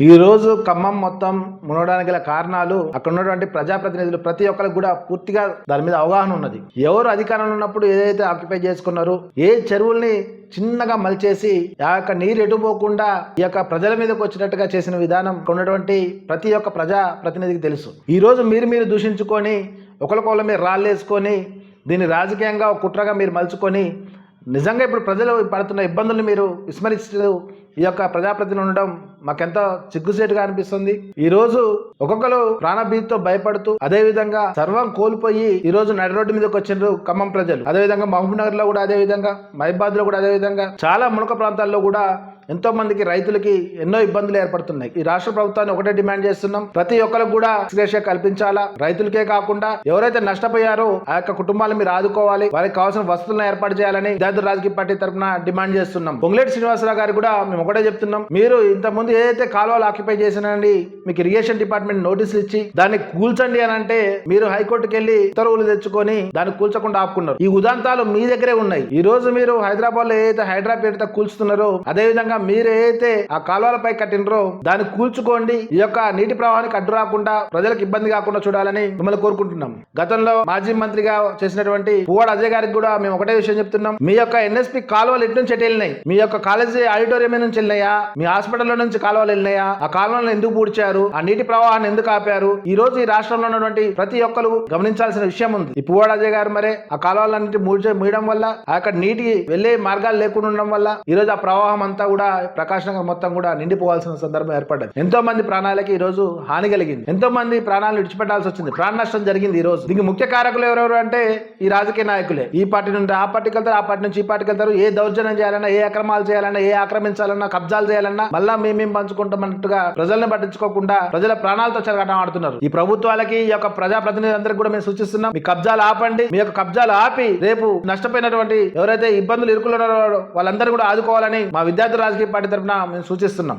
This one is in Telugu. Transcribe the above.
ఈ రోజు ఖమ్మం మొత్తం మునగడానికి గల కారణాలు అక్కడ ఉన్నటువంటి ప్రజాప్రతినిధులు ప్రతి ఒక్కరికి కూడా పూర్తిగా దాని మీద అవగాహన ఉన్నది. ఎవరు అధికారంలో ఉన్నప్పుడు ఏదైతే ఆక్యుపై చేసుకున్నారో ఏ చెరువుల్ని చిన్నగా మలిచేసి ఆ యొక్క నీరు ఎటుపోకుండా ఈ యొక్క ప్రజల మీదకి వచ్చినట్టుగా చేసిన విధానం ఉన్నటువంటి ప్రతి ఒక్క ప్రజా ప్రతినిధికి తెలుసు. ఈ రోజు మీరు దూషించుకొని ఒకరికొకరి మీద రాళ్ళేసుకొని దీన్ని రాజకీయంగా కుట్రగా మీరు మలుచుకొని నిజంగా ఇప్పుడు ప్రజలు పడుతున్న ఇబ్బందుల్ని మీరు విస్మరిస్తూ ఈ యొక్క ప్రజాప్రతినిధులు ఉండడం మాకెంతో సిగ్గుసేటుగా అనిపిస్తుంది. ఈ రోజు ఒక్కొక్కరు ప్రాణభీతితో భయపడుతూ అదే విధంగా సర్వం కోల్పోయి ఈ రోజు నడి రోడ్డు మీదకి వచ్చిండ్రు ఖమ్మం ప్రజలు. అదే విధంగా మహబూబ్ నగర్ లో కూడా అదే విధంగా, మహిబాద్ లో కూడా అదే విధంగా చాలా మునక ప్రాంతాల్లో కూడా ఎంతో మందికి రైతులకి ఎన్నో ఇబ్బందులు ఏర్పడుతున్నాయి. ఈ రాష్ట్ర ప్రభుత్వాన్ని ఒకటే డిమాండ్ చేస్తున్నాం, ప్రతి ఒక్కరికి కూడా శిక్ష కల్పించాలా. రైతులకే కాకుండా ఎవరైతే నష్టపోయారో ఆ యొక్క కుటుంబాలను మీరు ఆదుకోవాలి, వారికి కావాల్సిన వసతులను ఏర్పాటు చేయాలని విద్యార్థుల రాజకీయ పార్టీ తరఫున డిమాండ్ చేస్తున్నాం. పొంగులేటి శ్రీనివాసరావు గారు కూడా మేము ఒకటే చెప్తున్నాం, మీరు ఇంత ముందు ఏదైతే కాలువలు ఆక్యుపై చేసినండి మీకు ఇరిగేషన్ డిపార్ట్మెంట్ నోటీసులు ఇచ్చి దాన్ని కూల్చండి అని అంటే మీరు హైకోర్టుకి వెళ్లి ఉత్తర్వులు తెచ్చుకొని దాన్ని కూల్చకుండా ఆపుకున్నారు. ఈ ఉదాంతాలు మీ దగ్గరే ఉన్నాయి. ఈ రోజు మీరు హైదరాబాద్ లో ఏదైతే హైడ్రా పేరుతో కూల్చుతున్నారో అదే విధంగా మీరు ఏదైతే ఆ కాలువలపై కట్టినరో దాన్ని కూల్చుకోండి. ఈ యొక్క నీటి ప్రవాహానికి అడ్డు రాకుండా ప్రజలకు ఇబ్బంది కాకుండా చూడాలని మిమ్మల్ని కోరుకుంటున్నాం. గతంలో మాజీ మంత్రిగా చేసినటువంటి పువ్వాడ అజయ్ గారికి కూడా మేము ఒకటే విషయం చెప్తున్నాం, మీ యొక్క ఎన్ఎస్పి కాలువలు ఎటు నుంచి ఎటు వెళ్ళినాయి? మీ యొక్క కాలేజీ ఆడిటోరియం నుంచి వెళ్ళినాయా? మీ హాస్పిటల్ నుంచి కాలువలు వెళ్ళినాయా? ఆ కాలువలను ఎందుకు పూడ్చారు? ఆ నీటి ప్రవాహాన్ని ఎందుకు ఆపారు? ఈ రోజు ఈ రాష్ట్రంలో ఉన్నటువంటి ప్రతి ఒక్కరు గమనించాల్సిన విషయం ఉంది. ఈ పువ్వాడ అజయ్ గారు మరే ఆ కాలువలన్నింటి మూయడం వల్ల ఆ యొక్క నీటి వెళ్లే మార్గాలు లేకుండా ఉండడం వల్ల ఈ రోజు ఆ ప్రవాహం అంతా కూడా ప్రకాశ్ నగర్ మొత్తం కూడా నిండిపోవాల్సిన సందర్భం ఏర్పడ్డది. ఎంతో మంది ప్రాణాలకి ఈ రోజు హాని కలిగింది, ఎంతో మంది ప్రాణాలను విడిచిపెట్టాల్సి వచ్చింది, ప్రాణ నష్టం జరిగింది. ఈ రోజు దీనికి ముఖ్య కారకులు ఎవరెవరు అంటే ఈ రాజకీయ నాయకులే. ఈ పార్టీ నుండి ఆ పార్టీకి వెళ్తారు, ఆ పార్టీ నుంచి ఈ పార్టీకి వెళ్తారు. ఏ దౌర్జన్యం చేయాలన్నా, ఏ అక్రమాలు చేయాలన్నా, ఏ ఆక్రమించాలన్నా, కబ్జాలు చేయాలన్నా మళ్ళా మేము పంచుకుంటామన్నట్టుగా ప్రజల్ని పట్టించుకోకుండా ప్రజల ప్రాణాలతో చెరగటం ఆడుతున్నారు. ఈ ప్రభుత్వాలకి ఈ యొక్క ప్రజాప్రతినిధులందరికీ కూడా మేము సూచిస్తున్నాం, మీ కబ్జాలు ఆపండి. మీ యొక్క కబ్జాలు ఆపి రేపు నష్టపోయినటువంటి ఎవరైతే ఇబ్బందులు ఇరుకులున్నారో వాళ్ళందరూ కూడా ఆదుకోవాలని మా విద్యార్థి రాజకీయ పార్టీ తరఫున మేము సూచిస్తున్నాం.